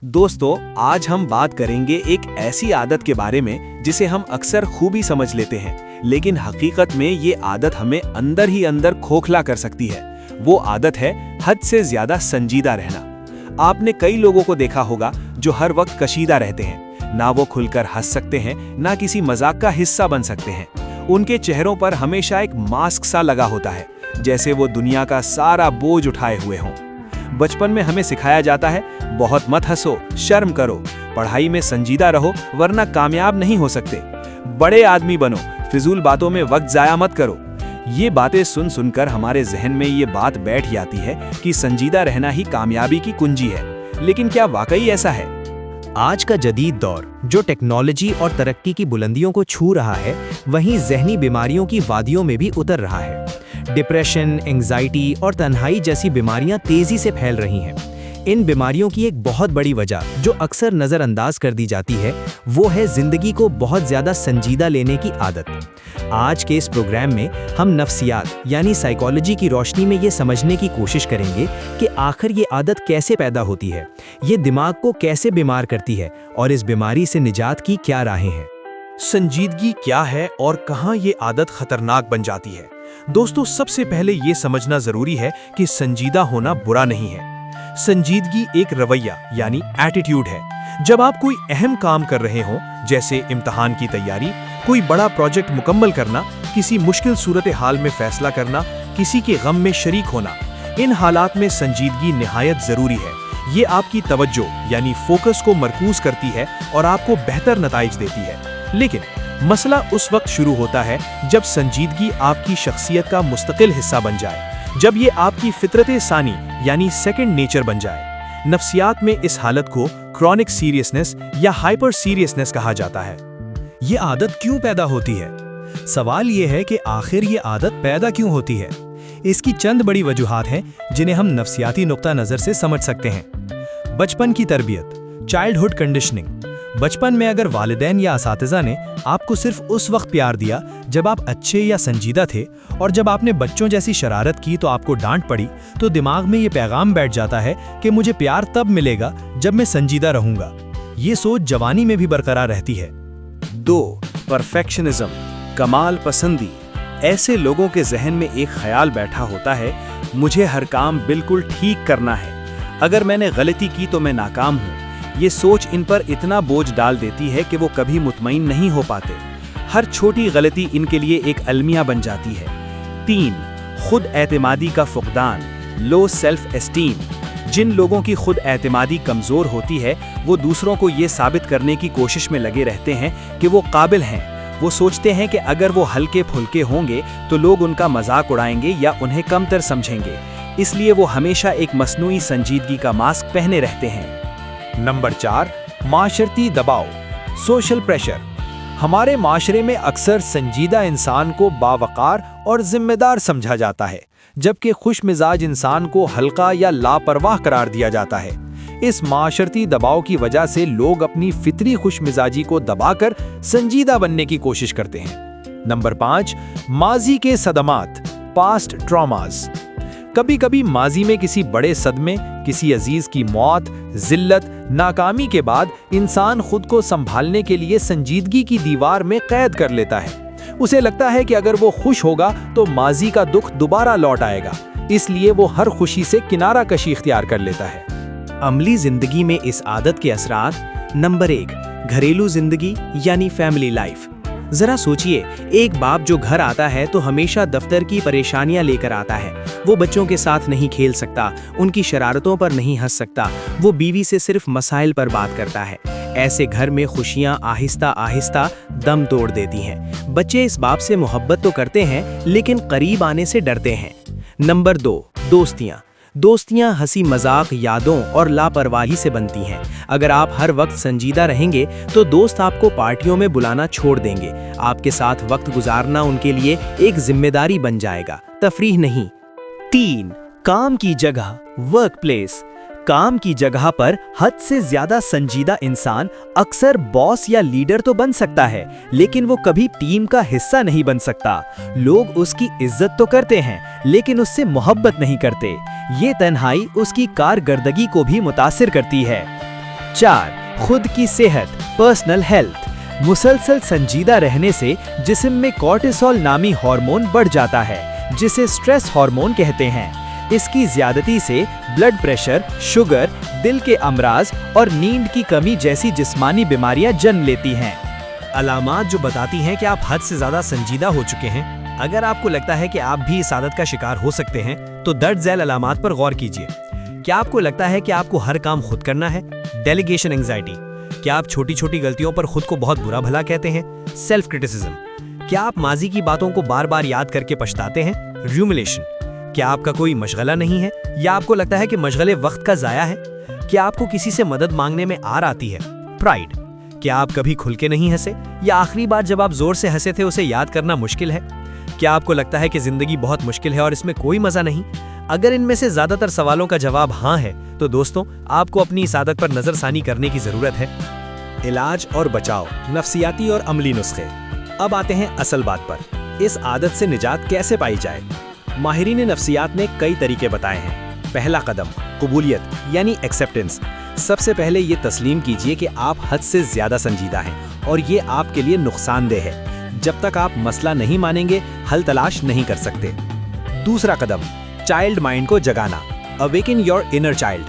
दोस्तों, आज हम बात करेंगे एक ऐसी आदत के बारे में जिसे हम अक्सर खूबी समझ लेते हैं, लेकिन हकीकत में ये आदत हमें अंदर ही अंदर खोखला कर सकती है। वो आदत है हद से ज्यादा संजीदा रहना। आपने कई लोगों को देखा होगा जो हर वक्त कशीदा रहते हैं, ना वो खुलकर हंस सकते हैं, ना किसी मजाक का हिस्सा बन सकते हैं। उनके चेहरों पर हमेशा एक मास्क सा लगा होता है, जैसे वो दुनिया का सारा बोझ उठाए हुए हों। बचपन में हमें सिखाया जाता है, बहुत मत हंसो, शर्म करो, पढ़ाई में संजीदा रहो वरना कामयाब नहीं हो सकते, बड़े आदमी बनो, फिजूल बातों में वक्त जाया मत करो। ये बातें सुन सुनकर हमारे जहन में ये बात बैठ जाती है कि संजीदा रहना ही कामयाबी की कुंजी है। लेकिन क्या वाकई ऐसा है? आज का जदीद दौर जो टेक्नोलॉजी और तरक्की की बुलंदियों को छू रहा है, वहीं ज़हनी बीमारियों की वादियों में भी उतर रहा है। डिप्रेशन, एंग्जाइटी और तन्हाई जैसी बीमारियां तेजी से फैल रही हैं। इन बीमारियों की एक बहुत बड़ी वजह जो अक्सर नज़रअंदाज कर दी जाती है, वो है ज़िंदगी को बहुत ज़्यादा संजीदा लेने की आदत। आज के इस प्रोग्राम में हम नफ्सियात यानी साइकोलॉजी की रोशनी में ये समझने की कोशिश करेंगे कि आखिर ये आदत कैसे पैदा होती है, ये दिमाग को कैसे बीमार करती है और इस बीमारी से निजात की क्या राहें हैं। संजीदगी क्या है और कहाँ ये आदत खतरनाक बन जाती है? दोस्तों, सबसे पहले ये समझना जरूरी है कि संजीदा होना बुरा नहीं है। संजीदगी एक रवैया यानी एटीट्यूड है। जब आप कोई अहम काम कर रहे हो, जैसे इम्तिहान की तैयारी, कोई बड़ा प्रोजेक्ट मुकम्मल करना, किसी मुश्किल सूरत हाल में फैसला करना, किसी के गम में शरीक होना, इन हालात में संजीदगी निहायत जरूरी है। ये आपकी तवज्जो यानी फोकस को मरकूज करती है और आपको बेहतर नताइज देती है। लेकिन मसला उस वक्त शुरू होता है जब संजीदगी आपकी शख्सियत का मुस्तकिल हिस्सा बन जाए, जब ये आपकी फितरत सानी यानी सेकंड नेचर बन जाए। नफ्सियात में इस हालत को क्रॉनिक सीरियसनेस या हाइपर सीरियसनेस कहा जाता है। ये आदत क्यों पैदा होती है? सवाल ये है कि आखिर ये आदत पैदा क्यों होती है। इसकी चंद बड़ी वजूहात हैं जिन्हें हम नफ्सियाती नुक्ता नज़र से समझ सकते हैं। बचपन की तरबियत, चाइल्डहुड कंडीशनिंग। बचपन में अगर वालिदैन या असातिज़ा ने आपको सिर्फ उस वक्त प्यार दिया जब आप अच्छे या संजीदा थे, और जब आपने बच्चों जैसी शरारत की तो आपको डांट पड़ी, तो दिमाग में ये पैगाम बैठ जाता है कि मुझे प्यार तब मिलेगा जब मैं संजीदा रहूंगा। ये सोच जवानी में भी बरकरार रहती है। 2. परफेक्शनिज्म, कमाल पसंदी। ऐसे लोगों के जहन में एक ख्याल बैठा होता है, मुझे हर काम बिल्कुल ठीक करना है, अगर मैंने गलती की तो मैं नाकाम हूँ। ये सोच इन पर इतना बोझ डाल देती है कि वो कभी मुतमईन नहीं हो पाते। हर छोटी गलती इनके लिए एक अलमिया बन जाती है। 3. खुद एतमादी का फुकदान, लो सेल्फ एस्टीम। जिन लोगों की खुद एतमादी कमज़ोर होती है, वो दूसरों को ये साबित करने की कोशिश में लगे रहते हैं कि वो काबिल हैं। वो सोचते हैं कि अगर वो हल्के फुल्के होंगे तो लोग उनका मजाक उड़ाएंगे या उन्हें कमतर समझेंगे, इसलिए वो हमेशा एक मसनूई संजीदगी का मास्क पहने रहते हैं। नंबर 4. माशरती दबाव, सोशल प्रेशर। हमारे माशरे में अक्सर संजीदा इंसान को बावकार और जिम्मेदार समझा जाता है, जबकि खुश मिजाज इंसान को हल्का या लापरवाह करार दिया जाता है। इस माशरती दबाव की वजह से लोग अपनी फितरी खुश मिजाजी को दबाकर संजीदा बनने की कोशिश करते हैं। नंबर 5. माजी के सदमात, पास्ट ट्रॉमास। कभी कभी माजी में किसी बड़े सदमे, किसी अजीज की मौत, जिल्लत, नाकामी के बाद इंसान खुद को संभालने के लिए संजीदगी की दीवार में कैद कर लेता है। उसे लगता है कि अगर वो खुश होगा तो माजी का दुख दोबारा लौट आएगा, इसलिए वो हर खुशी से किनारा कशी इख्तियार कर लेता है। अमली जिंदगी में इस आदत के असरात। नंबर 1. घरेलू जिंदगी यानी फैमिली लाइफ। जरा सोचिए, एक बाप जो घर आता है तो हमेशा दफ्तर की परेशानियां लेकर आता है। वो बच्चों के साथ नहीं खेल सकता, उनकी शरारतों पर नहीं हंस सकता, वो बीवी से सिर्फ मसाइल पर बात करता है। ऐसे घर में खुशियां आहिस्ता आहिस्ता दम तोड़ देती हैं। बच्चे इस बाप से मोहब्बत तो करते हैं, लेकिन करीब आने से डरते हैं। नंबर 2. दोस्तियां। दोस्तियां हंसी मजाक, यादों और लापरवाही से बनती हैं। अगर आप हर वक्त संजीदा रहेंगे तो दोस्त आपको पार्टियों में बुलाना छोड़ देंगे। आपके साथ वक्त गुजारना उनके लिए एक जिम्मेदारी बन जाएगा, तफरीह नहीं। 3. काम की जगह, वर्क प्लेस। काम की जगह पर हद से ज्यादा संजीदा इंसान अक्सर बॉस या लीडर तो बन सकता है, लेकिन वो कभी टीम का हिस्सा नहीं बन सकता। लोग उसकी इज्जत तो करते हैं, लेकिन उससे मोहब्बत नहीं करते। ये तन्हाई उसकी कारकर्दगी को भी मुतासिर करती है। 4. खुद की सेहत, पर्सनल हेल्थ। मुसलसल संजीदा रहने से जिस्म में कॉर्टिसोल नामी हार्मोन बढ़ जाता है, जिसे स्ट्रेस हार्मोन कहते हैं। इसकी ज्यादती से ब्लड प्रेशर, शुगर, दिल के अमराज और नींद की कमी जैसी जिस्मानी बीमारियां जन्म लेती हैं। अलामात जो बताती हैं कि आप हद से ज्यादा संजीदा हो चुके हैं। अगर आपको लगता है कि आप भी इस आदत का शिकार हो सकते हैं, तो दर्ज झैल अलामात पर गौर कीजिए। क्या आपको लगता है कि आपको हर काम खुद करना है? Delegation anxiety. क्या आप छोटी छोटी गलतियों पर खुद को बहुत बुरा भला कहते हैं? Self criticism. क्या आप माजी की बातों को बार बार याद करके पछताते हैं? र्यूमिलेशन। क्या आपका कोई मशगला नहीं है या आपको लगता है कि मशगले वक्त का जाया है? क्या आपको किसी से मदद मांगने में आर आती है? प्राइड। क्या आप कभी खुल के नहीं हंसे या आखिरी बार जब आप जोर से हंसे थे उसे याद करना मुश्किल है? क्या आपको लगता है कि जिंदगी बहुत मुश्किल है और इसमें कोई मजा नहीं? अगर इनमें से ज्यादातर सवालों का जवाब हाँ है, तो दोस्तों आपको अपनी इस आदत पर नजरसानी करने की जरूरत है। इलाज और बचाव, नफ्सियाती और अमली नुस्खे। अब आते हैं असल बात पर, इस आदत से निजात कैसे पाई जाए। माहिरीन नफ्सियात ने कई तरीके बताए हैं। पहला कदम, कबूलियत यानी एक्सेप्टेंस। सबसे पहले ये तस्लीम कीजिए कि आप हद से ज्यादा संजीदा हैं और ये आपके लिए नुकसानदेह है। जब तक आप मसला नहीं मानेंगे, हल तलाश नहीं कर सकते। दूसरा कदम, चाइल्ड माइंड को जगाना, अवेकन योर इनर चाइल्ड।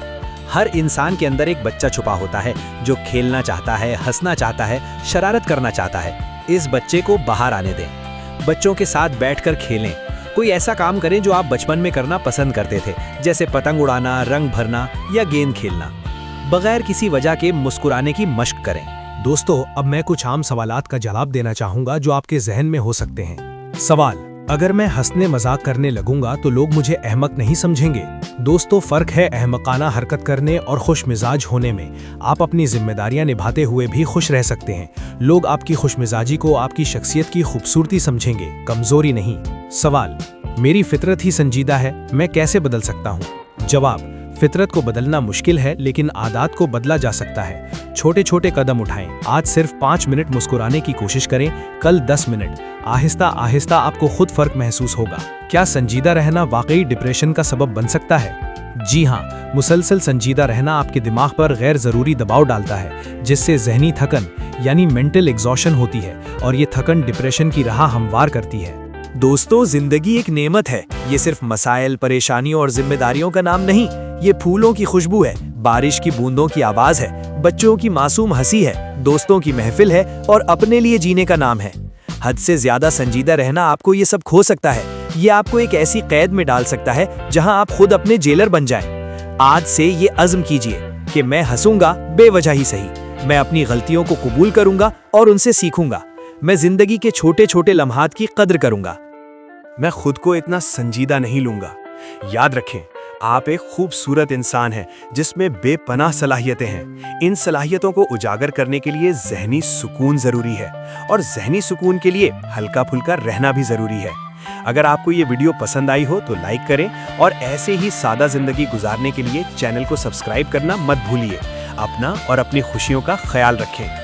हर इंसान के अंदर एक बच्चा छुपा होता है जो खेलना चाहता है, हंसना चाहता है, शरारत करना चाहता है। इस बच्चे को बाहर आने दें। बच्चों के साथ बैठकर खेलें। कोई ऐसा काम करें जो आप बचपन में करना पसंद करते थे, जैसे पतंग उड़ाना, रंग भरना या गेंद खेलना। बगैर किसी वजह के मुस्कुराने की मश्क करें। दोस्तों, अब मैं कुछ आम सवालात का जवाब देना चाहूंगा जो आपके जहन में हो सकते हैं। सवाल, अगर मैं हंसने मजाक करने लगूंगा तो लोग मुझे अहमक नहीं समझेंगे? दोस्तों, फर्क है अहमकाना हरकत करने और खुश मिजाज होने में। आप अपनी जिम्मेदारियां निभाते हुए भी खुश रह सकते हैं। लोग आपकी खुशमिजाजी को आपकी शख्सियत की खूबसूरती समझेंगे, कमजोरी नहीं। सवाल, मेरी फितरत ही संजीदा है, मैं कैसे बदल सकता हूँ? जवाब, फितरत को बदलना मुश्किल है, लेकिन आदत को बदला जा सकता है। छोटे छोटे कदम उठाएं। आज सिर्फ 5 मिनट मुस्कुराने की कोशिश करें, कल 10 मिनट। आहिस्ता आहिस्ता आपको खुद फर्क महसूस होगा। क्या संजीदा रहना वाकई डिप्रेशन का सबब बन सकता है? जी हाँ, मुसलसल संजीदा रहना आपके दिमाग पर गैर जरूरी दबाव डालता है, जिससे जहनी थकन यानी मेंटल एग्जॉशन होती है और ये थकन डिप्रेशन की राह हमवार करती है। दोस्तों, जिंदगी एक नेमत है। ये सिर्फ मसाइल, परेशानियों और जिम्मेदारियों का नाम नहीं, ये फूलों की खुशबू है, बारिश की बूंदों की आवाज है, बच्चों की मासूम हंसी है, दोस्तों की महफिल है और अपने लिए जीने का नाम है। हद से ज्यादा संजीदा रहना आपको ये सब खो सकता है। ये आपको एक ऐसी कैद में डाल सकता है जहां आप खुद अपने जेलर बन जाएं। आज से ये अज़्म कीजिए कि मैं हंसूंगा, बेवजह ही सही। मैं अपनी गलतियों को कबूल करूंगा और उनसे सीखूंगा। मैं जिंदगी के छोटे छोटे लम्हात की कद्र करूंगा। मैं खुद को इतना संजीदा नहीं लूंगा। याद रखें, आप एक खूबसूरत इंसान हैं जिसमें बेपनाह सलाहियतें हैं। इन सलाहियतों को उजागर करने के लिए जहनी सुकून जरूरी है और जहनी सुकून के लिए हल्का फुल्का रहना भी जरूरी है। अगर आपको ये वीडियो पसंद आई हो तो लाइक करें और ऐसे ही सादा जिंदगी गुजारने के लिए चैनल को सब्सक्राइब करना मत भूलिए। अपना और अपनी खुशियों का ख्याल रखें।